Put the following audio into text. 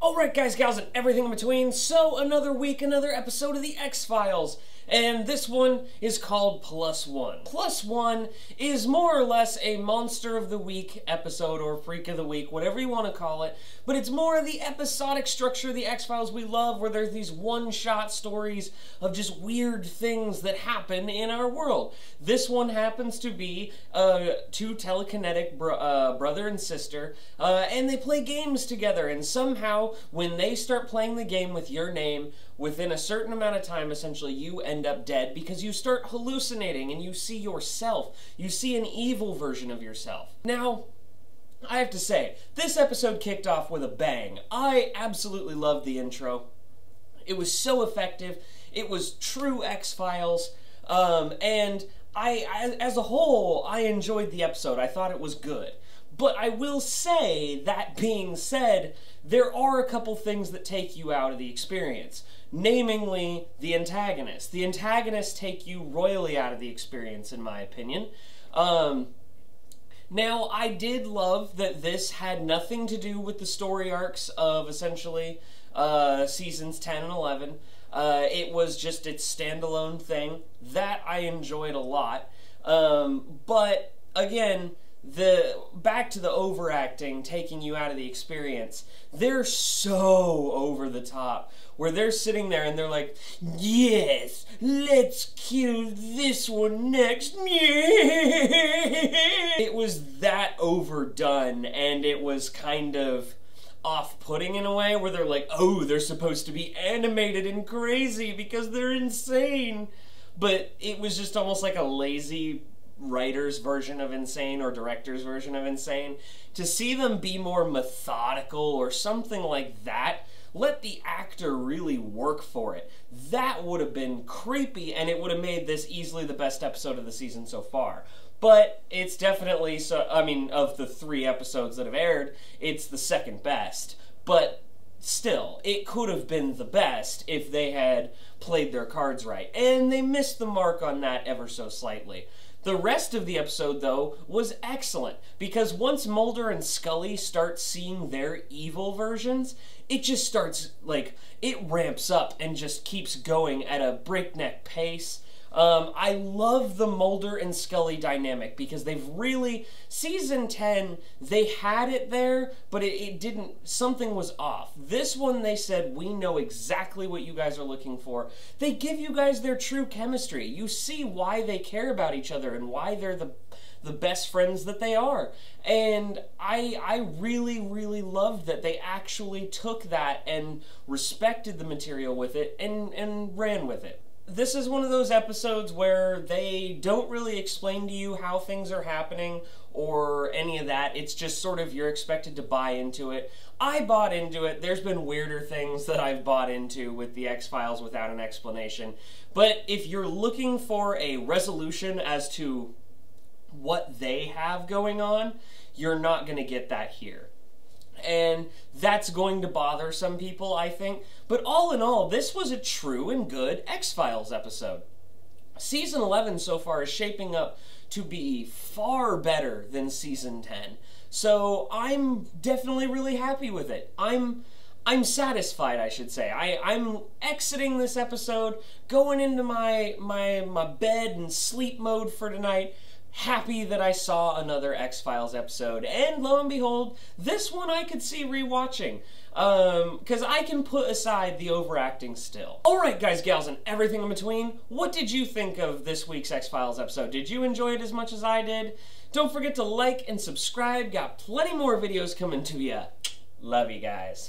Alright guys, gals, and everything in between, so another week, another episode of the X-Files. And this one is called Plus One. Plus One is more or less a Monster of the Week episode, or Freak of the Week, whatever you want to call it. But it's more of the episodic structure of the X-Files we love, where there's these one-shot stories of just weird things that happen in our world. This one happens to be two telekinetic brother and sister, and they play games together, and somehow when they start playing the game with your name, within a certain amount of time, essentially, you end up dead because you start hallucinating and you see yourself. You see an evil version of yourself. Now, I have to say, this episode kicked off with a bang. I absolutely loved the intro. It was so effective. It was true X-Files. And as a whole, I enjoyed the episode. I thought it was good. But I will say, that being said, there are a couple things that take you out of the experience. Namely, the antagonists. The antagonists take you royally out of the experience, in my opinion. Now, I did love that this had nothing to do with the story arcs of, essentially, seasons 10 and 11. It was just its standalone thing. That I enjoyed a lot. But, again, back to the overacting, taking you out of the experience. They're so over the top, where they're sitting there and they're like, yes, let's kill this one next. It was that overdone, and it was kind of off-putting in a way, where they're like, oh, they're supposed to be animated and crazy because they're insane. But it was just almost like a lazy writer's version of insane, or director's version of insane. To see them be more methodical or something like that, let the actor really work for it. That would have been creepy, and it would have made this easily the best episode of the season so far. But it's definitely, of the 3 episodes that have aired, it's the second best. But still, it could have been the best if they had played their cards right. And they missed the mark on that ever so slightly. The rest of the episode, though, was excellent, because once Mulder and Scully start seeing their evil versions, it just starts, it ramps up and just keeps going at a breakneck pace. I love the Mulder and Scully dynamic, because they've really, season 10, they had it there, but it didn't, something was off. This one, they said, we know exactly what you guys are looking for. They give you guys their true chemistry. You see why they care about each other and why they're the best friends that they are. And I really, really loved that they actually took that and respected the material with it and ran with it. This is one of those episodes where they don't really explain to you how things are happening or any of that. It's just sort of you're expected to buy into it. I bought into it. There's been weirder things that I've bought into with the X-Files without an explanation. But if you're looking for a resolution as to what they have going on, you're not going to get that here. And that's going to bother some people, I think. But all in all, this was a true and good X-Files episode. Season 11 so far is shaping up to be far better than Season 10. So I'm definitely really happy with it. I'm satisfied, I should say. I'm exiting this episode, going into my bed and sleep mode for tonight, happy that I saw another X-Files episode, and lo and behold, this one I could see rewatching, because I can put aside the overacting still. Alright guys, gals, and everything in between, what did you think of this week's X-Files episode? Did you enjoy it as much as I did? Don't forget to like and subscribe, got plenty more videos coming to ya. Love you guys.